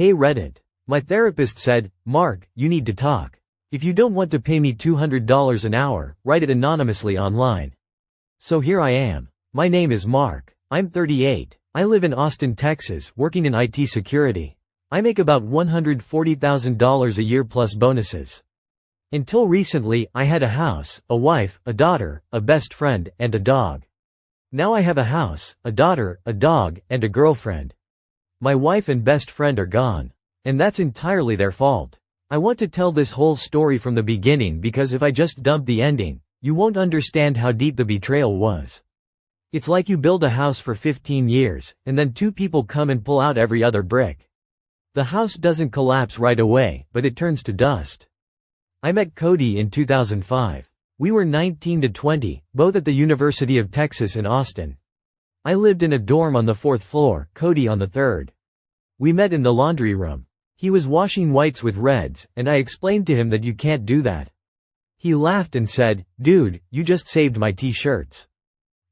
Hey Reddit. My therapist said, Mark, you need to talk. If you don't want to pay me $200 an hour, write it anonymously online. So here I am. My name is Mark. I'm 38. I live in Austin, Texas, working in IT security. I make about $140,000 a year plus bonuses. Until recently, I had a house, a wife, a daughter, a best friend, and a dog. Now I have a house, a daughter, a dog, and a girlfriend. My wife and best friend are gone. And that's entirely their fault. I want to tell this whole story from the beginning because if I just dump the ending, you won't understand how deep the betrayal was. It's like you build a house for 15 years, and then two people come and pull out every other brick. The house doesn't collapse right away, but it turns to dust. I met Cody in 2005. We were 19 to 20, both at the University of Texas in Austin. I lived in a dorm on the 4th floor, Cody on the 3rd. We met in the laundry room. He was washing whites with reds, and I explained to him that you can't do that. He laughed and said, dude, you just saved my t-shirts.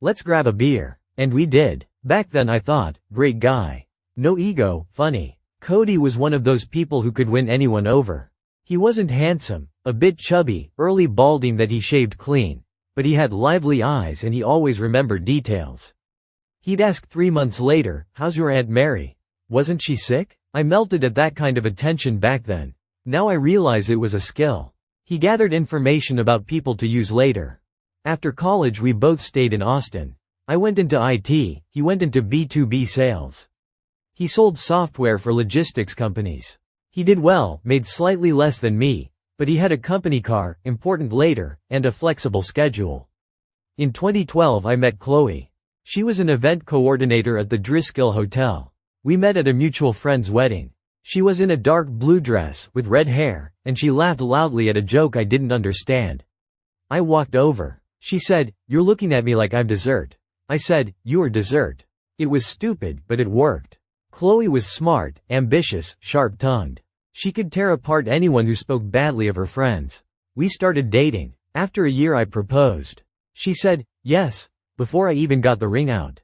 Let's grab a beer. And we did. Back then I thought, great guy. No ego, funny. Cody was one of those people who could win anyone over. He wasn't handsome, a bit chubby, early balding that he shaved clean. But he had lively eyes and he always remembered details. He'd ask 3 months later, how's your Aunt Mary? Wasn't she sick? I melted at that kind of attention back then. Now I realize it was a skill. He gathered information about people to use later. After college we both stayed in Austin. I went into IT, he went into B2B sales. He sold software for logistics companies. He did well, made slightly less than me, but he had a company car, important later, and a flexible schedule. In 2012 I met Chloe. She was an event coordinator at the Driscoll Hotel. We met at a mutual friend's wedding. She was in a dark blue dress, with red hair, and she laughed loudly at a joke I didn't understand. I walked over. She said, you're looking at me like I'm dessert. I said, you are dessert. It was stupid, but it worked. Chloe was smart, ambitious, sharp-tongued. She could tear apart anyone who spoke badly of her friends. We started dating. After a year I proposed. She said, yes, before I even got the ring out.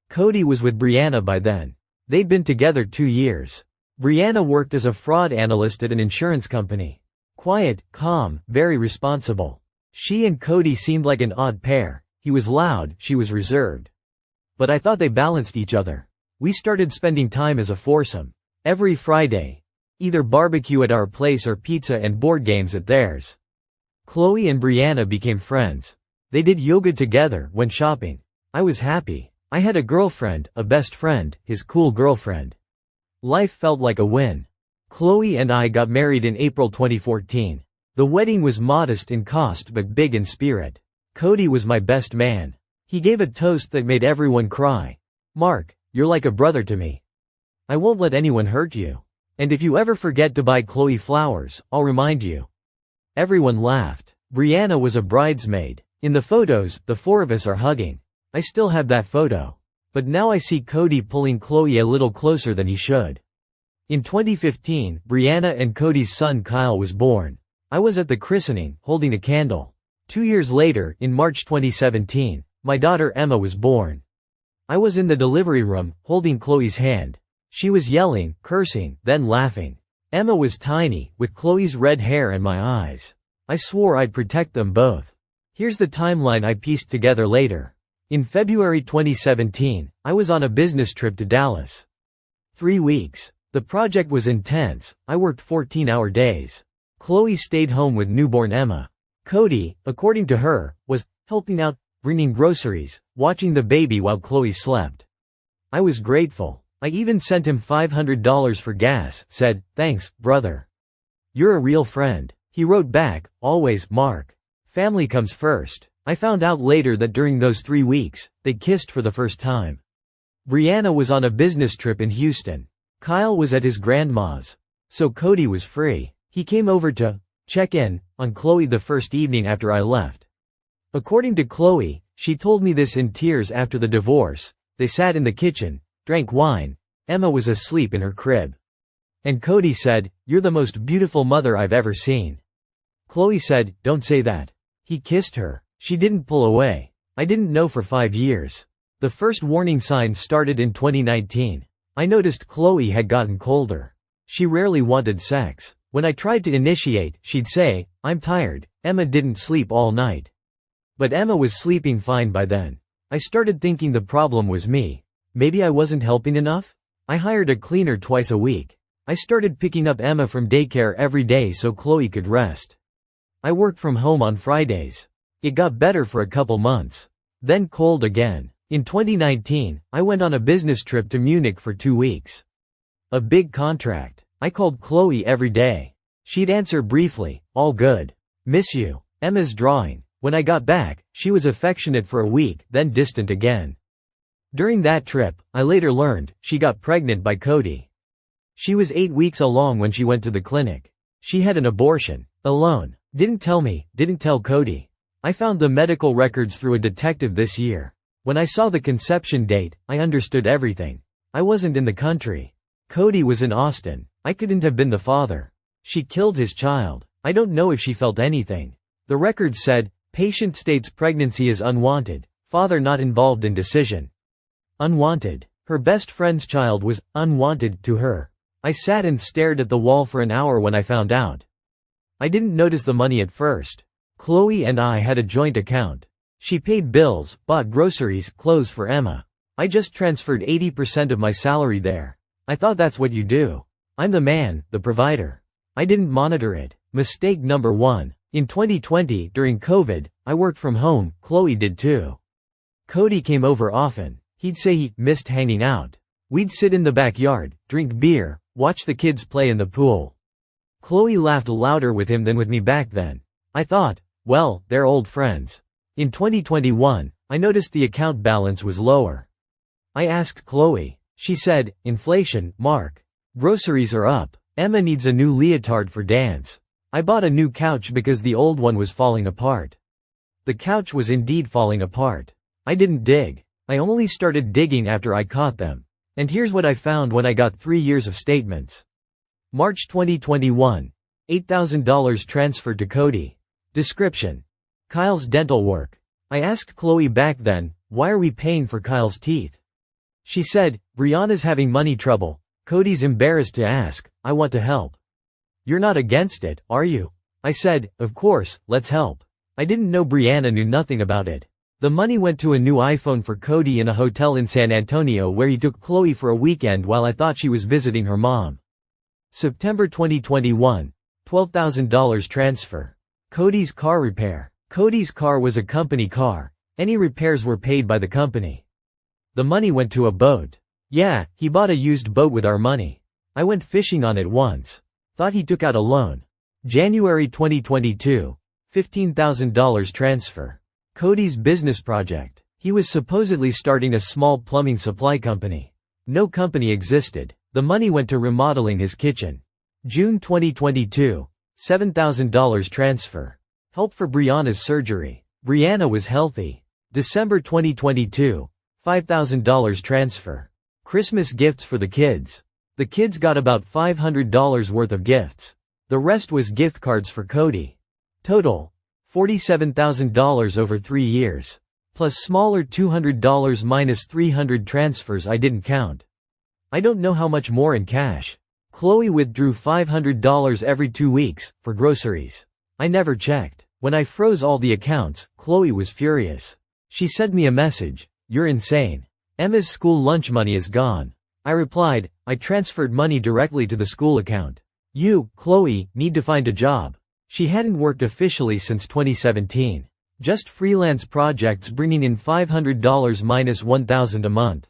Cody was with Brianna by then. They'd been together 2 years. Brianna worked as a fraud analyst at an insurance company. Quiet, calm, very responsible. She and Cody seemed like an odd pair. He was loud, she was reserved. But I thought they balanced each other. We started spending time as a foursome. Every Friday. Either barbecue at our place or pizza and board games at theirs. Chloe and Brianna became friends. They did yoga together, went shopping. I was happy. I had a girlfriend, a best friend, his cool girlfriend. Life felt like a win. Chloe and I got married in April 2014. The wedding was modest in cost but big in spirit. Cody was my best man. He gave a toast that made everyone cry. Mark, you're like a brother to me. I won't let anyone hurt you. And if you ever forget to buy Chloe flowers, I'll remind you. Everyone laughed. Brianna was a bridesmaid. In the photos, the four of us are hugging. I still have that photo. But now I see Cody pulling Chloe a little closer than he should. In 2015, Brianna and Cody's son Kyle was born. I was at the christening, holding a candle. 2 years later, in March 2017, my daughter Emma was born. I was in the delivery room, holding Chloe's hand. She was yelling, cursing, then laughing. Emma was tiny, with Chloe's red hair and my eyes. I swore I'd protect them both. Here's the timeline I pieced together later. In February 2017, I was on a business trip to Dallas. 3 weeks. The project was intense. I worked 14-hour days. Chloe stayed home with newborn Emma. Cody, according to her, was helping out, bringing groceries, watching the baby while Chloe slept. I was grateful. I even sent him $500 for gas, said, thanks, brother. You're a real friend. He wrote back, always, Mark. Family comes first. I found out later that during those 3 weeks, they kissed for the first time. Brianna was on a business trip in Houston. Kyle was at his grandma's. So Cody was free. He came over to check in on Chloe the first evening after I left. According to Chloe, she told me this in tears after the divorce. They sat in the kitchen, drank wine. Emma was asleep in her crib. And Cody said, you're the most beautiful mother I've ever seen. Chloe said, don't say that. He kissed her. She didn't pull away. I didn't know for 5 years. The first warning signs started in 2019. I noticed Chloe had gotten colder. She rarely wanted sex. When I tried to initiate, she'd say, "I'm tired, Emma didn't sleep all night." But Emma was sleeping fine by then. I started thinking the problem was me. Maybe I wasn't helping enough? I hired a cleaner twice a week. I started picking up Emma from daycare every day so Chloe could rest. I worked from home on Fridays. It got better for a couple months. Then cold again. In 2019, I went on a business trip to Munich for 2 weeks. A big contract. I called Chloe every day. She'd answer briefly, "All good. Miss you. Emma's drawing." When I got back, she was affectionate for a week, then distant again. During that trip, I later learned, she got pregnant by Cody. She was 8 weeks along when she went to the clinic. She had an abortion. Alone. Didn't tell me, didn't tell Cody. I found the medical records through a detective this year. When I saw the conception date, I understood everything. I wasn't in the country. Cody was in Austin. I couldn't have been the father. She killed his child. I don't know if she felt anything. The records said, patient states pregnancy is unwanted, father not involved in decision. Unwanted. Her best friend's child was unwanted to her. I sat and stared at the wall for an hour when I found out. I didn't notice the money at first. Chloe and I had a joint account. She paid bills, bought groceries, clothes for Emma. I just transferred 80% of my salary there. I thought that's what you do. I'm the man, the provider. I didn't monitor it. Mistake number 1. In 2020, during COVID, I worked from home, Chloe did too. Cody came over often. He'd say he missed hanging out. We'd sit in the backyard, drink beer, watch the kids play in the pool. Chloe laughed louder with him than with me back then. I thought, well, they're old friends. In 2021, I noticed the account balance was lower. I asked Chloe. She said, inflation, Mark. Groceries are up. Emma needs a new leotard for dance. I bought a new couch because the old one was falling apart. The couch was indeed falling apart. I didn't dig. I only started digging after I caught them. And here's what I found when I got 3 years of statements. March 2021. $8,000 transferred to Cody. Description. Kyle's dental work. I asked Chloe back then, why are we paying for Kyle's teeth? She said, Brianna's having money trouble. Cody's embarrassed to ask, I want to help. You're not against it, are you? I said, of course, let's help. I didn't know Brianna knew nothing about it. The money went to a new iPhone for Cody in a hotel in San Antonio where he took Chloe for a weekend while I thought she was visiting her mom. September 2021. $12,000 transfer. Cody's car repair. Cody's car was a company car. Any repairs were paid by the company. The money went to a boat. Yeah, he bought a used boat with our money. I went fishing on it once. Thought he took out a loan. January 2022. $15,000 transfer. Cody's business project. He was supposedly starting a small plumbing supply company. No company existed. The money went to remodeling his kitchen. June 2022. $7,000 transfer. Help for Brianna's surgery. Brianna was healthy. December 2022. $5,000 transfer. Christmas gifts for the kids. The kids got about $500 worth of gifts. The rest was gift cards for Cody. Total. $47,000 over 3 years. Plus smaller $200 minus $300 transfers I didn't count. I don't know how much more in cash. Chloe withdrew $500 every 2 weeks, for groceries. I never checked. When I froze all the accounts, Chloe was furious. She sent me a message, "You're insane. Emma's school lunch money is gone." I replied, "I transferred money directly to the school account. You, Chloe, need to find a job." She hadn't worked officially since 2017. Just freelance projects bringing in $500 minus $1,000 a month.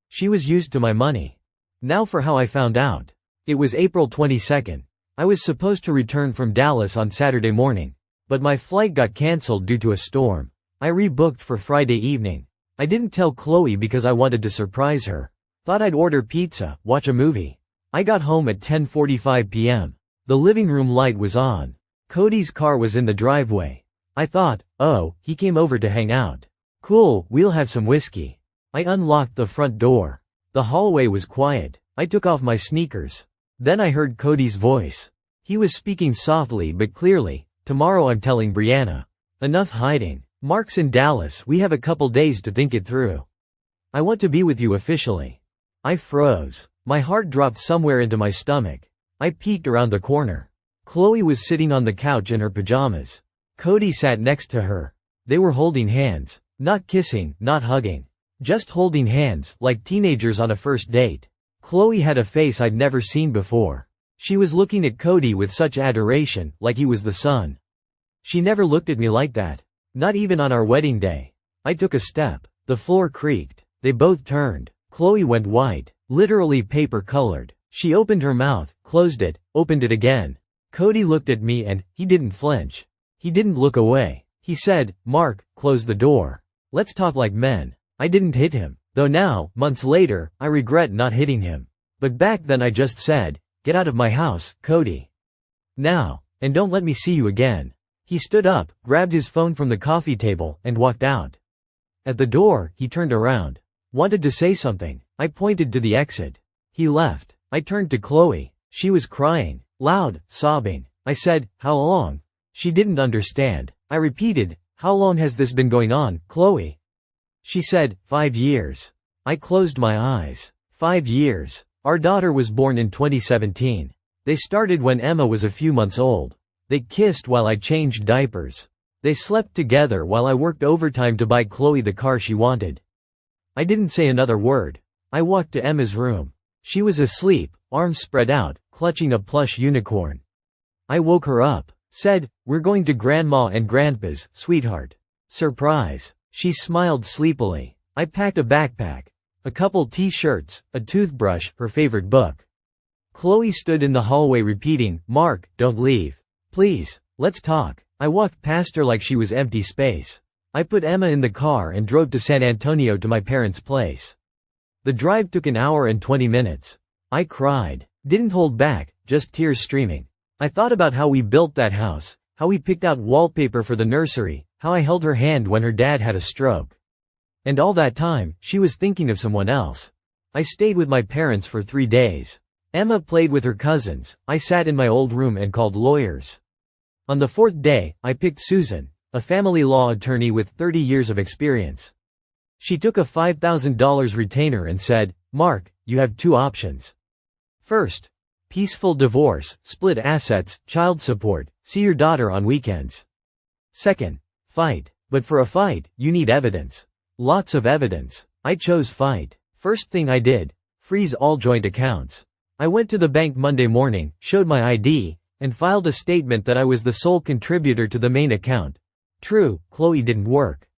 She was used to my money. Now for how I found out. It was April 22nd. I was supposed to return from Dallas on Saturday morning. But my flight got canceled due to a storm. I rebooked for Friday evening. I didn't tell Chloe because I wanted to surprise her. Thought I'd order pizza, watch a movie. I got home at 10:45 p.m. The living room light was on. Cody's car was in the driveway. I thought, oh, he came over to hang out. Cool, we'll have some whiskey. I unlocked the front door. The hallway was quiet. I took off my sneakers. Then I heard Cody's voice. He was speaking softly but clearly. Tomorrow I'm telling Brianna. Enough hiding. Mark's in Dallas, we have a couple days to think it through. I want to be with you officially. I froze. My heart dropped somewhere into my stomach. I peeked around the corner. Chloe was sitting on the couch in her pajamas. Cody sat next to her. They were holding hands. Not kissing, not hugging. Just holding hands, like teenagers on a first date. Chloe had a face I'd never seen before. She was looking at Cody with such adoration, like he was the sun. She never looked at me like that. Not even on our wedding day. I took a step. The floor creaked. They both turned. Chloe went white, literally paper-colored. She opened her mouth, closed it, opened it again. Cody looked at me and, he didn't flinch. He didn't look away. He said, "Mark, close the door. Let's talk like men." I didn't hit him, though now, months later, I regret not hitting him. But back then I just said, "Get out of my house, Cody. Now, and don't let me see you again." He stood up, grabbed his phone from the coffee table, and walked out. At the door, he turned around. Wanted to say something. I pointed to the exit. He left. I turned to Chloe. She was crying, loud, sobbing. I said, "How long?" She didn't understand. I repeated, "How long has this been going on, Chloe?" She said, 5 years. I closed my eyes. 5 years. Our daughter was born in 2017. They started when Emma was a few months old. They kissed while I changed diapers. They slept together while I worked overtime to buy Chloe the car she wanted. I didn't say another word. I walked to Emma's room. She was asleep, arms spread out, clutching a plush unicorn. I woke her up. Said, "We're going to Grandma and Grandpa's, sweetheart." Surprise. She smiled sleepily. I packed a backpack. A couple t-shirts, a toothbrush, her favorite book. Chloe stood in the hallway repeating, "Mark, don't leave. Please, let's talk." I walked past her like she was empty space. I put Emma in the car and drove to San Antonio to my parents' place. The drive took an hour and 20 minutes. I cried. Didn't hold back, just tears streaming. I thought about how we built that house, how we picked out wallpaper for the nursery, how I held her hand when her dad had a stroke. And all that time, she was thinking of someone else. I stayed with my parents for 3 days. Emma played with her cousins. I sat in my old room and called lawyers. On the 4th day, I picked Susan, a family law attorney with 30 years of experience. She took a $5,000 retainer and said, "Mark, you have 2 options. First, peaceful divorce, split assets, child support, see your daughter on weekends. Second, fight. But for a fight, you need evidence. Lots of evidence." I chose fight. First thing I did, freeze all joint accounts. I went to the bank Monday morning, showed my ID, and filed a statement that I was the sole contributor to the main account. True, Chloe didn't work.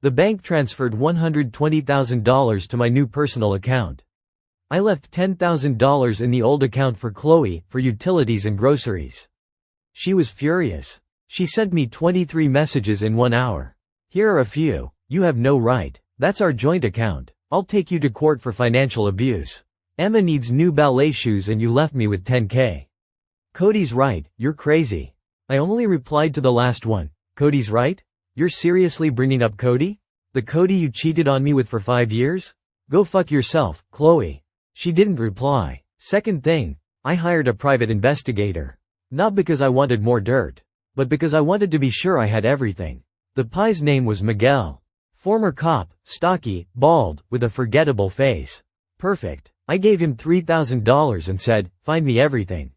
The bank transferred $120,000 to my new personal account. I left $10,000 in the old account for Chloe, for utilities and groceries. She was furious. She sent me 23 messages in 1 hour. Here are a few. "You have no right. That's our joint account. I'll take you to court for financial abuse. Emma needs new ballet shoes and you left me with $10K. Cody's right, you're crazy." I only replied to the last one. "Cody's right? You're seriously bringing up Cody? The Cody you cheated on me with for 5 years? Go fuck yourself, Chloe." She didn't reply. Second thing, I hired a private investigator. Not because I wanted more dirt, but because I wanted to be sure I had everything. The guy's name was Miguel. Former cop, stocky, bald, with a forgettable face. Perfect. I gave him $3,000 and said, "Find me everything.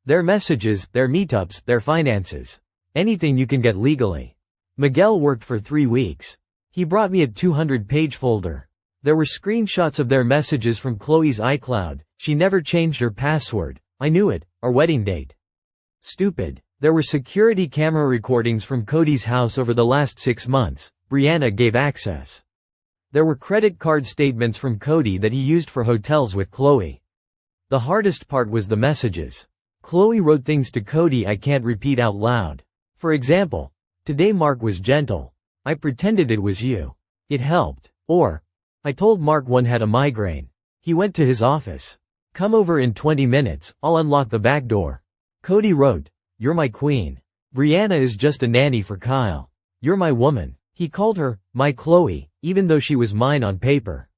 Their messages, their meetups, their finances. Anything you can get legally." Miguel worked for 3 weeks. He brought me a 200-page folder. There were screenshots of their messages from Chloe's iCloud. She never changed her password. I knew it. Our wedding date. Stupid. There were security camera recordings from Cody's house over the last 6 months. Brianna gave access. There were credit card statements from Cody that he used for hotels with Chloe. The hardest part was the messages. Chloe wrote things to Cody I can't repeat out loud. For example, "Today Mark was gentle. I pretended it was you. It helped." Or, "I told Mark one had a migraine. He went to his office. Come over in 20 minutes, I'll unlock the back door." Cody wrote, "You're my queen. Brianna is just a nanny for Kyle. You're my woman." He called her, my Chloe, even though she was mine on paper.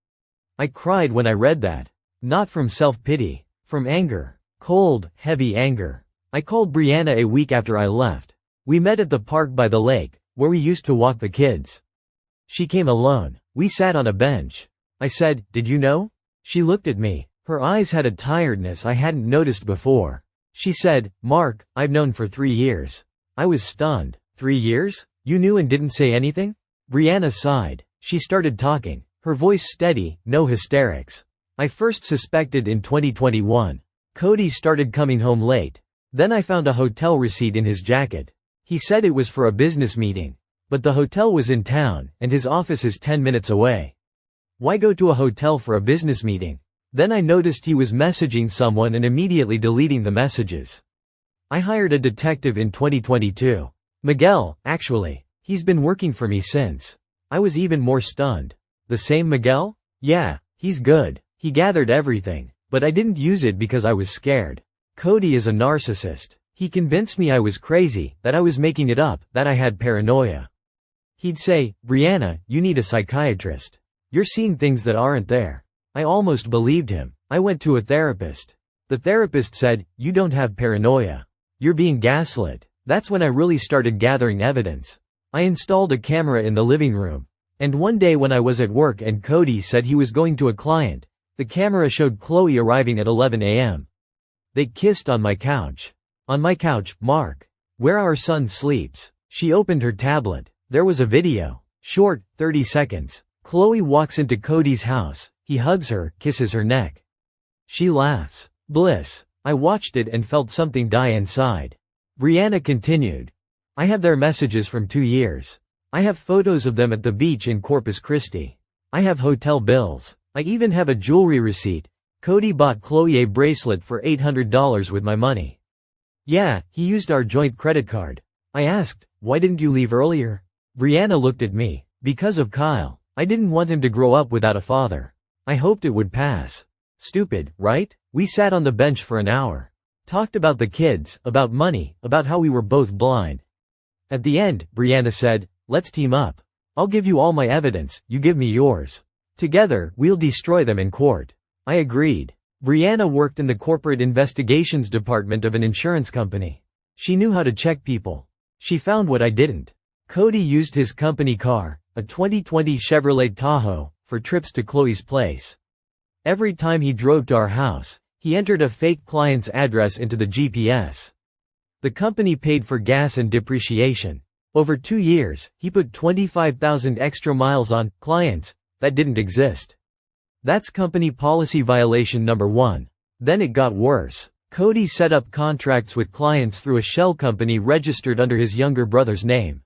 I cried when I read that. Not from self-pity. From anger. Cold, heavy anger. I called Brianna a week after I left. We met at the park by the lake, where we used to walk the kids. She came alone. We sat on a bench. I said, "Did you know?" She looked at me. Her eyes had a tiredness I hadn't noticed before. She said, "Mark, I've known for 3 years." I was stunned. 3 years? You knew and didn't say anything? Brianna sighed. She started talking. Her voice steady, no hysterics. I first suspected in 2021. Cody started coming home late. Then I found a hotel receipt in his jacket. He said it was for a business meeting. But the hotel was in town, and his office is 10 minutes away. Why go to a hotel for a business meeting? Then I noticed he was messaging someone and immediately deleting the messages. I hired a detective in 2022. Miguel, actually. He's been working for me since. I was even more stunned. The same Miguel? Yeah, he's good. He gathered everything, but I didn't use it because I was scared. Cody is a narcissist. He convinced me I was crazy, that I was making it up, that I had paranoia. He'd say, "Brianna, you need a psychiatrist. You're seeing things that aren't there." I almost believed him. I went to a therapist. The therapist said, "You don't have paranoia. You're being gaslit." That's when I really started gathering evidence. I installed a camera in the living room. And one day when I was at work and Cody said he was going to a client, the camera showed Chloe arriving at 11 a.m. They kissed on my couch. On my couch, Mark, where our son sleeps. She opened her tablet. There was a video. Short, 30 seconds. Chloe walks into Cody's house. He hugs her, kisses her neck. She laughs. Bliss. I watched it and felt something die inside. Brianna continued. I have their messages from 2 years. I have photos of them at the beach in Corpus Christi. I have hotel bills. I even have a jewelry receipt. Cody bought Chloe a bracelet for $800 with my money. Yeah, he used our joint credit card. I asked, "Why didn't you leave earlier?" Brianna looked at me. Because of Kyle. I didn't want him to grow up without a father. I hoped it would pass. Stupid, right? We sat on the bench for an hour. Talked about the kids, about money, about how we were both blind. At the end, Brianna said, "Let's team up. I'll give you all my evidence, you give me yours. Together, we'll destroy them in court." I agreed. Brianna worked in the corporate investigations department of an insurance company. She knew how to check people. She found what I didn't. Cody used his company car, a 2020 Chevrolet Tahoe, for trips to Chloe's place. Every time he drove to our house, he entered a fake client's address into the GPS. The company paid for gas and depreciation. Over 2 years, he put 25,000 extra miles on clients that didn't exist. That's company policy violation number 1. Then it got worse. Cody set up contracts with clients through a shell company registered under his younger brother's name.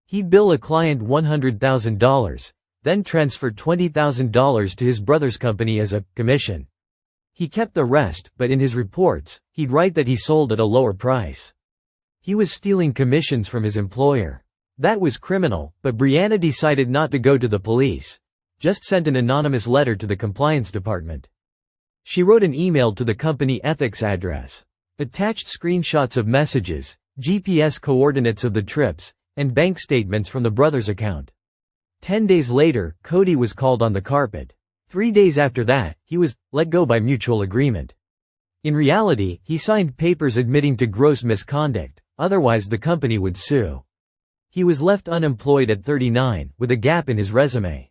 He'd bill a client $100,000, then transfer $20,000 to his brother's company as a commission. He kept the rest, but in his reports, he'd write that he sold at a lower price. He was stealing commissions from his employer. That was criminal, but Brianna decided not to go to the police. Just sent an anonymous letter to the compliance department. She wrote an email to the company ethics address. Attached screenshots of messages, GPS coordinates of the trips, and bank statements from the brother's account. 10 days later, Cody was called on the carpet. 3 days after that, he was let go by mutual agreement. In reality, he signed papers admitting to gross misconduct, otherwise the company would sue. He was left unemployed at 39, with a gap in his resume.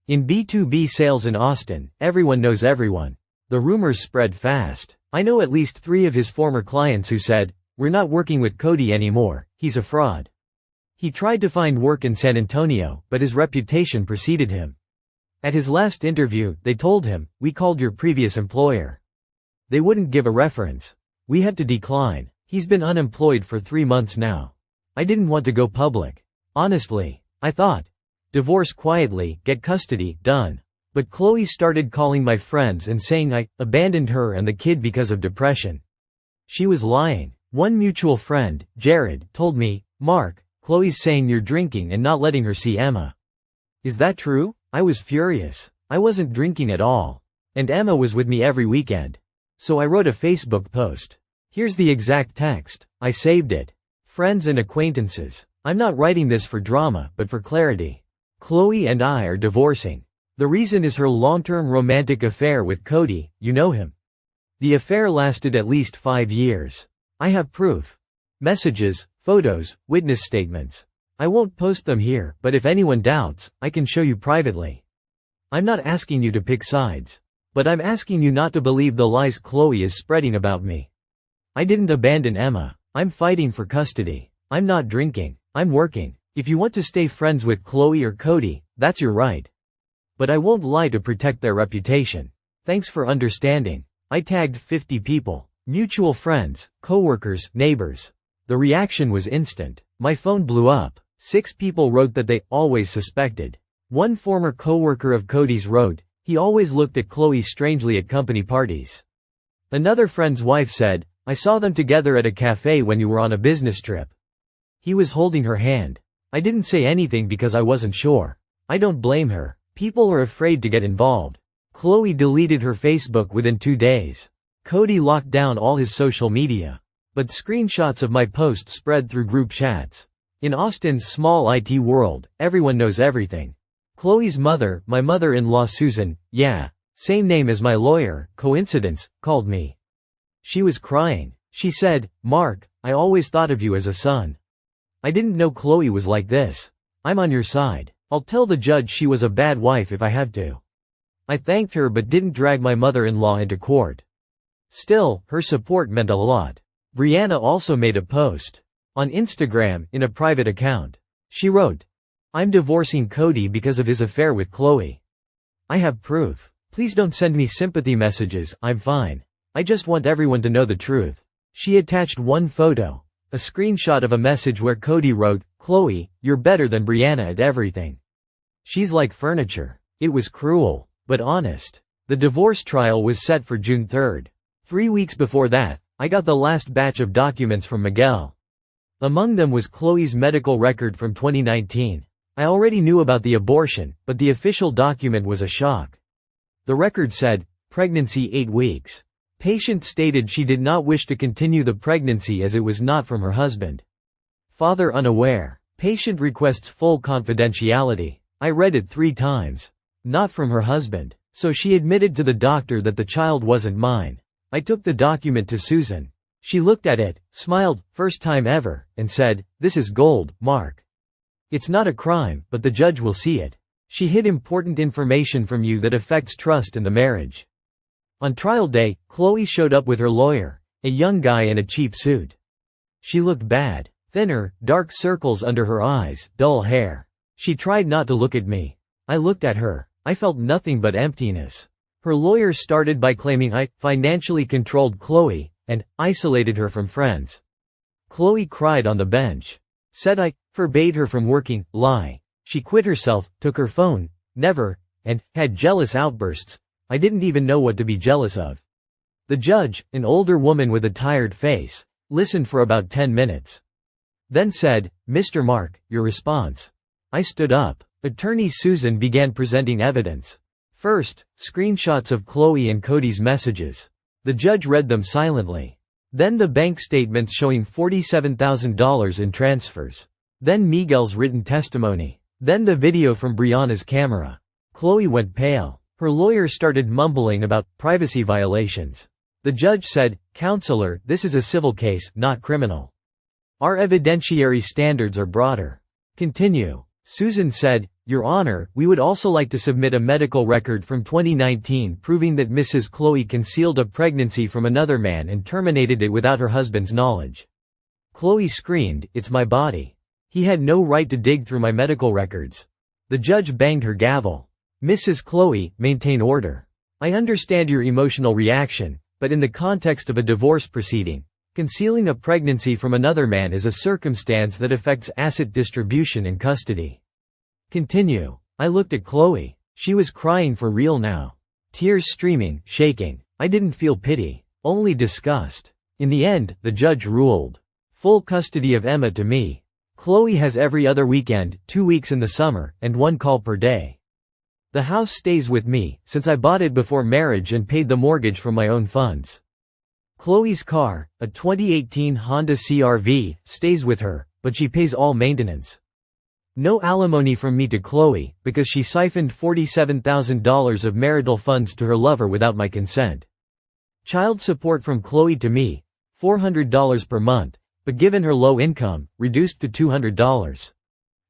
In B2B sales in Austin, everyone knows everyone. The rumors spread fast. I know at least 3 of his former clients who said, "We're not working with Cody anymore, he's a fraud." He tried to find work in San Antonio, but his reputation preceded him. At his last interview, they told him, "We called your previous employer. They wouldn't give a reference. We had to decline. He's been unemployed for 3 months now." I didn't want to go public. Honestly, I thought, divorce quietly, get custody, done. But Chloe started calling my friends and saying I abandoned her and the kid because of depression. She was lying. One mutual friend, Jared, told me, "Mark, Chloe's saying you're drinking and not letting her see Emma." Is that true? I was furious. I wasn't drinking at all. And Emma was with me every weekend. So I wrote a Facebook post. Here's the exact text. I saved it. Friends and acquaintances. I'm not writing this for drama, but for clarity. Chloe and I are divorcing. The reason is her long-term romantic affair with Cody, you know him. The affair lasted at least 5 years. I have proof. Messages, photos, witness statements. I won't post them here, but if anyone doubts, I can show you privately. I'm not asking you to pick sides. But I'm asking you not to believe the lies Chloe is spreading about me. I didn't abandon Emma. I'm fighting for custody. I'm not drinking. I'm working. If you want to stay friends with Chloe or Cody, that's your right. But I won't lie to protect their reputation. Thanks for understanding. I tagged 50 people. Mutual friends, coworkers, neighbors. The reaction was instant. My phone blew up. 6 people wrote that they always suspected. One former coworker of Cody's wrote, he always looked at Chloe strangely at company parties. Another friend's wife said, I saw them together at a cafe when you were on a business trip. He was holding her hand. I didn't say anything because I wasn't sure. I don't blame her. People are afraid to get involved. Chloe deleted her Facebook within 2 days. Cody locked down all his social media. But screenshots of my posts spread through group chats. In Austin's small IT world, everyone knows everything. Chloe's mother, my mother-in-law Susan, yeah, same name as my lawyer, coincidence, called me. She was crying. She said, Mark, I always thought of you as a son. I didn't know Chloe was like this. I'm on your side. I'll tell the judge she was a bad wife if I have to. I thanked her but didn't drag my mother-in-law into court. Still, her support meant a lot. Brianna also made a post on Instagram in a private account. She wrote, I'm divorcing Cody because of his affair with Chloe. I have proof. Please don't send me sympathy messages, I'm fine. I just want everyone to know the truth. She attached one photo, a screenshot of a message where Cody wrote, Chloe, you're better than Brianna at everything. She's like furniture. It was cruel, but honest. The divorce trial was set for June 3rd. 3 weeks before that, I got the last batch of documents from Miguel. Among them was Chloe's medical record from 2019. I already knew about the abortion, but the official document was a shock. The record said, pregnancy 8 weeks. Patient stated she did not wish to continue the pregnancy as it was not from her husband. Father unaware. Patient requests full confidentiality. I read it 3 times. Not from her husband. So she admitted to the doctor that the child wasn't mine. I took the document to Susan. She looked at it, smiled, first time ever, and said, this is gold, Mark. It's not a crime, but the judge will see it. She hid important information from you that affects trust in the marriage. On trial day, Chloe showed up with her lawyer, a young guy in a cheap suit. She looked bad, thinner, dark circles under her eyes, dull hair. She tried not to look at me. I looked at her. I felt nothing but emptiness. Her lawyer started by claiming I financially controlled Chloe and isolated her from friends. Chloe cried on the bench. Said I forbade her from working, lie. She quit herself, took her phone, never, and had jealous outbursts. I didn't even know what to be jealous of. The judge, an older woman with a tired face, listened for about 10 minutes. Then said, Mr. Mark, your response. I stood up. Attorney Susan began presenting evidence. First, screenshots of Chloe and Cody's messages. The judge read them silently. Then the bank statements showing $47,000 in transfers. Then Miguel's written testimony. Then the video from Brianna's camera. Chloe went pale. Her lawyer started mumbling about privacy violations. The judge said, Counselor, this is a civil case, not criminal. Our evidentiary standards are broader. Continue. Susan said, Your Honor, we would also like to submit a medical record from 2019 proving that Mrs. Chloe concealed a pregnancy from another man and terminated it without her husband's knowledge. Chloe screamed, It's my body. He had no right to dig through my medical records. The judge banged her gavel. Mrs. Chloe, maintain order. I understand your emotional reaction, but in the context of a divorce proceeding, concealing a pregnancy from another man is a circumstance that affects asset distribution and custody. Continue. I looked at Chloe. She was crying for real now. Tears streaming, shaking. I didn't feel pity, only disgust. In the end, the judge ruled. Full custody of Emma to me. Chloe has every other weekend, 2 weeks in the summer, and 1 call per day. The house stays with me, since I bought it before marriage and paid the mortgage from my own funds. Chloe's car, a 2018 Honda CR-V, stays with her, but she pays all maintenance. No alimony from me to Chloe, because she siphoned $47,000 of marital funds to her lover without my consent. Child support from Chloe to me, $400 per month, but given her low income, reduced to $200.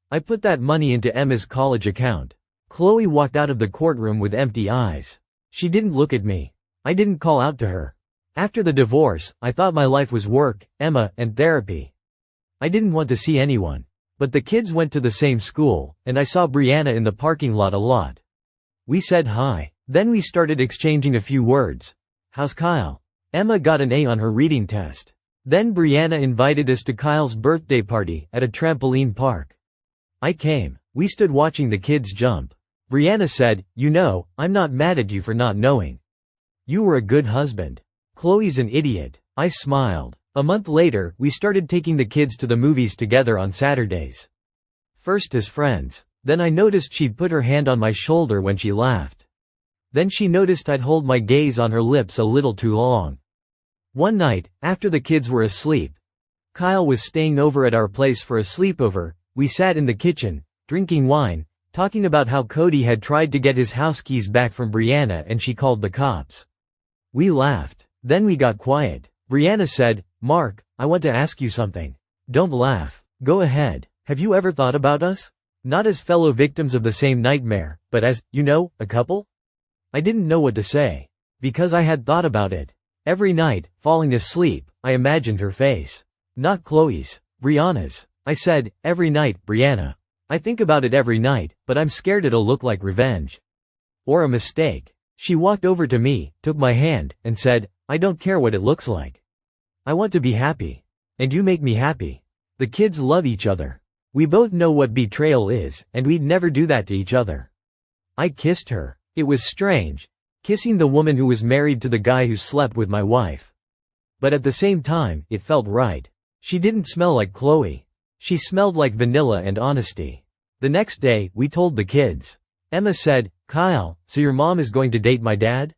I put that money into Emma's college account. Chloe walked out of the courtroom with empty eyes. She didn't look at me. I didn't call out to her. After the divorce, I thought my life was work, Emma, and therapy. I didn't want to see anyone. But the kids went to the same school, and I saw Brianna in the parking lot a lot. We said hi. Then we started exchanging a few words. How's Kyle? Emma got an A on her reading test. Then Brianna invited us to Kyle's birthday party at a trampoline park. I came. We stood watching the kids jump. Brianna said, "You know, I'm not mad at you for not knowing. You were a good husband. Chloe's an idiot." I smiled. A month later, we started taking the kids to the movies together on Saturdays. First as friends. Then I noticed she'd put her hand on my shoulder when she laughed. Then she noticed I'd hold my gaze on her lips a little too long. One night, after the kids were asleep, Kyle was staying over at our place for a sleepover. We sat in the kitchen, drinking wine, talking about how Cody had tried to get his house keys back from Brianna and she called the cops. We laughed. Then we got quiet. Brianna said, "Mark, I want to ask you something." "Don't laugh. Go ahead. Have you ever thought about us? Not as fellow victims of the same nightmare, but as, a couple?" I didn't know what to say. Because I had thought about it. Every night, falling asleep, I imagined her face. Not Chloe's. Brianna's. I said, "Every night, Brianna. I think about it every night, but I'm scared it'll look like revenge. Or a mistake." She walked over to me, took my hand, and said, "I don't care what it looks like. I want to be happy. And you make me happy." The kids love each other. We both know what betrayal is, and we'd never do that to each other. I kissed her. It was strange. Kissing the woman who was married to the guy who slept with my wife. But at the same time, it felt right. She didn't smell like Chloe. She smelled like vanilla and honesty. The next day, we told the kids. Emma said, "Kyle, so your mom is going to date my dad?"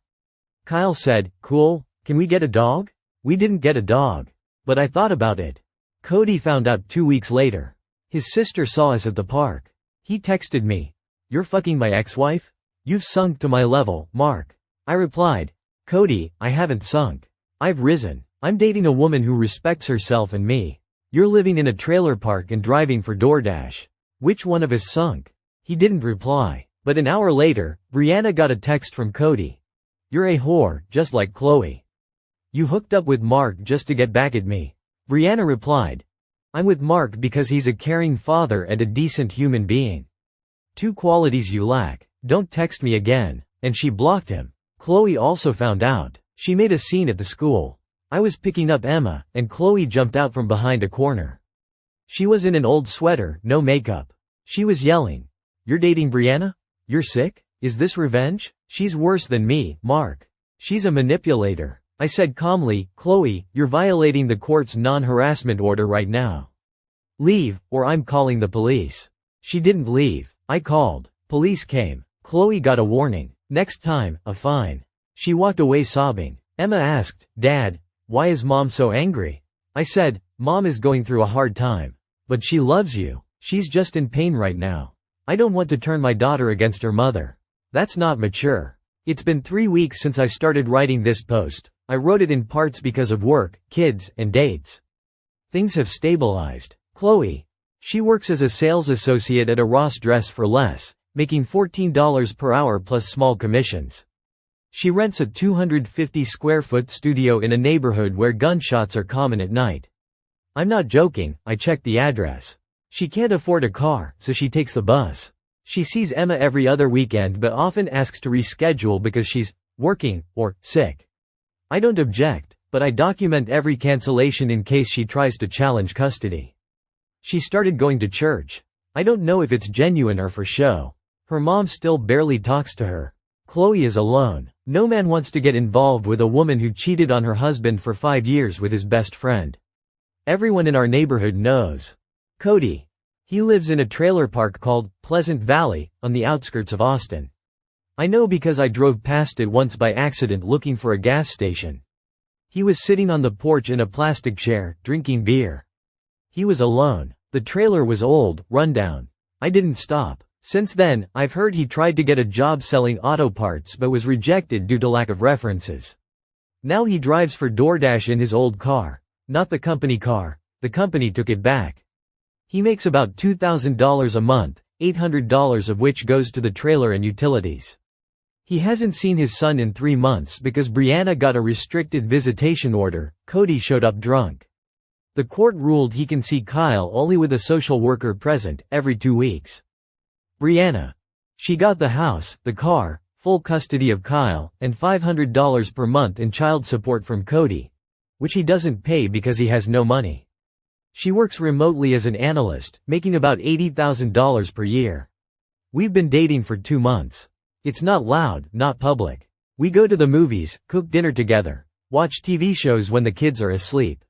Kyle said, "Cool, can we get a dog?" We didn't get a dog. But I thought about it. Cody found out 2 weeks later. His sister saw us at the park. He texted me, "You're fucking my ex-wife? You've sunk to my level, Mark." I replied, "Cody, I haven't sunk. I've risen. I'm dating a woman who respects herself and me. You're living in a trailer park and driving for DoorDash. Which one of us sunk?" He didn't reply. But an hour later, Brianna got a text from Cody. "You're a whore, just like Chloe. You hooked up with Mark just to get back at me." Brianna replied, "I'm with Mark because he's a caring father and a decent human being. 2 qualities you lack. Don't text me again." And she blocked him. Chloe also found out. She made a scene at the school. I was picking up Emma, and Chloe jumped out from behind a corner. She was in an old sweater, no makeup. She was yelling, "You're dating Brianna? You're sick? Is this revenge? She's worse than me, Mark. She's a manipulator." I said calmly, "Chloe, you're violating the court's non-harassment order right now. Leave, or I'm calling the police." She didn't leave. I called. Police came. Chloe got a warning. Next time, a fine. She walked away sobbing. Emma asked, "Dad, why is Mom so angry?" I said, "Mom is going through a hard time. But she loves you. She's just in pain right now. I don't want to turn my daughter against her mother. That's not mature." It's been 3 weeks since I started writing this post. I wrote it in parts because of work, kids, and dates. Things have stabilized. Chloe. She works as a sales associate at a Ross Dress for Less, making $14 per hour plus small commissions. She rents a 250-square-foot studio in a neighborhood where gunshots are common at night. I'm not joking, I checked the address. She can't afford a car, so she takes the bus. She sees Emma every other weekend but often asks to reschedule because she's working or sick. I don't object, but I document every cancellation in case she tries to challenge custody. She started going to church. I don't know if it's genuine or for show. Her mom still barely talks to her. Chloe is alone. No man wants to get involved with a woman who cheated on her husband for 5 years with his best friend. Everyone in our neighborhood knows. Cody. He lives in a trailer park called Pleasant Valley, on the outskirts of Austin. I know because I drove past it once by accident looking for a gas station. He was sitting on the porch in a plastic chair, drinking beer. He was alone. The trailer was old, rundown. I didn't stop. Since then, I've heard he tried to get a job selling auto parts but was rejected due to lack of references. Now he drives for DoorDash in his old car. Not the company car. The company took it back. He makes about $2,000 a month, $800 of which goes to the trailer and utilities. He hasn't seen his son in 3 months because Brianna got a restricted visitation order. Cody showed up drunk. The court ruled he can see Kyle only with a social worker present every 2 weeks. Brianna. She got the house, the car, full custody of Kyle, and $500 per month in child support from Cody, which he doesn't pay because he has no money. She works remotely as an analyst, making about $80,000 per year. We've been dating for 2 months. It's not loud, not public. We go to the movies, cook dinner together, watch TV shows when the kids are asleep.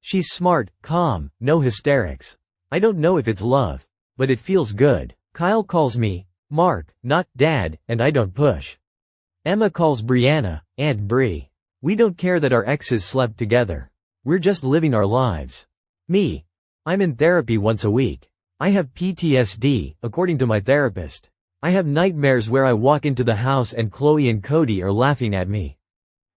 She's smart, calm, no hysterics. I don't know if it's love, but it feels good. Kyle calls me Mark, not Dad, and I don't push. Emma calls Brianna Aunt Brie. We don't care that our exes slept together. We're just living our lives. Me. I'm in therapy once a week. I have PTSD, according to my therapist. I have nightmares where I walk into the house and Chloe and Cody are laughing at me.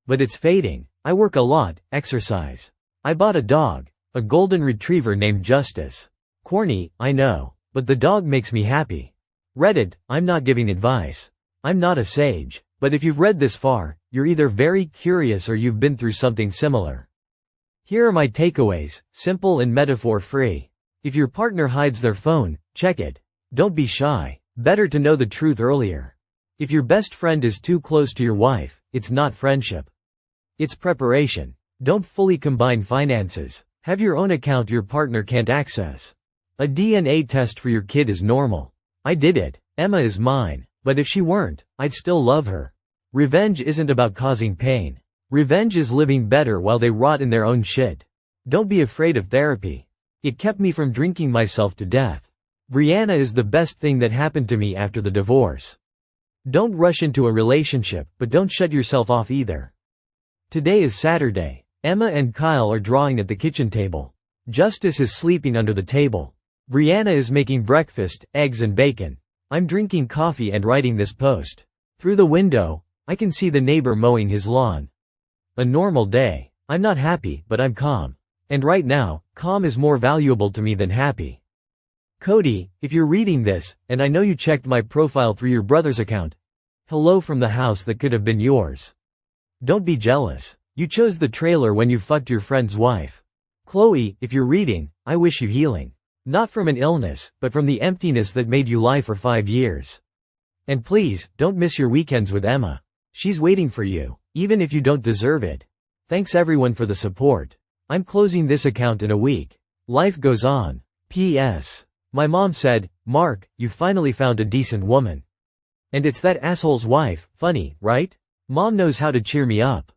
But it's fading. I work a lot, exercise. I bought a dog, a golden retriever named Justice. Corny, I know, but the dog makes me happy. Reddit, I'm not giving advice. I'm not a sage, but if you've read this far, you're either very curious or you've been through something similar. Here are my takeaways, simple and metaphor-free. If your partner hides their phone, check it. Don't be shy. Better to know the truth earlier. If your best friend is too close to your wife, it's not friendship. It's preparation. Don't fully combine finances. Have your own account your partner can't access. A DNA test for your kid is normal. I did it. Emma is mine. But if she weren't, I'd still love her. Revenge isn't about causing pain. Revenge is living better while they rot in their own shit. Don't be afraid of therapy. It kept me from drinking myself to death. Brianna is the best thing that happened to me after the divorce. Don't rush into a relationship, but don't shut yourself off either. Today is Saturday. Emma and Kyle are drawing at the kitchen table. Justice is sleeping under the table. Brianna is making breakfast, eggs and bacon. I'm drinking coffee and writing this post. Through the window, I can see the neighbor mowing his lawn. A normal day. I'm not happy, but I'm calm. And right now, calm is more valuable to me than happy. Cody, if you're reading this, and I know you checked my profile through your brother's account. Hello from the house that could have been yours. Don't be jealous. You chose the trailer when you fucked your friend's wife. Chloe, if you're reading, I wish you healing. Not from an illness, but from the emptiness that made you lie for 5 years. And please, don't miss your weekends with Emma. She's waiting for you, even if you don't deserve it. Thanks everyone for the support. I'm closing this account in a week. Life goes on. P.S. My mom said, Mark, you finally found a decent woman. And it's that asshole's wife. Funny, right? Mom knows how to cheer me up.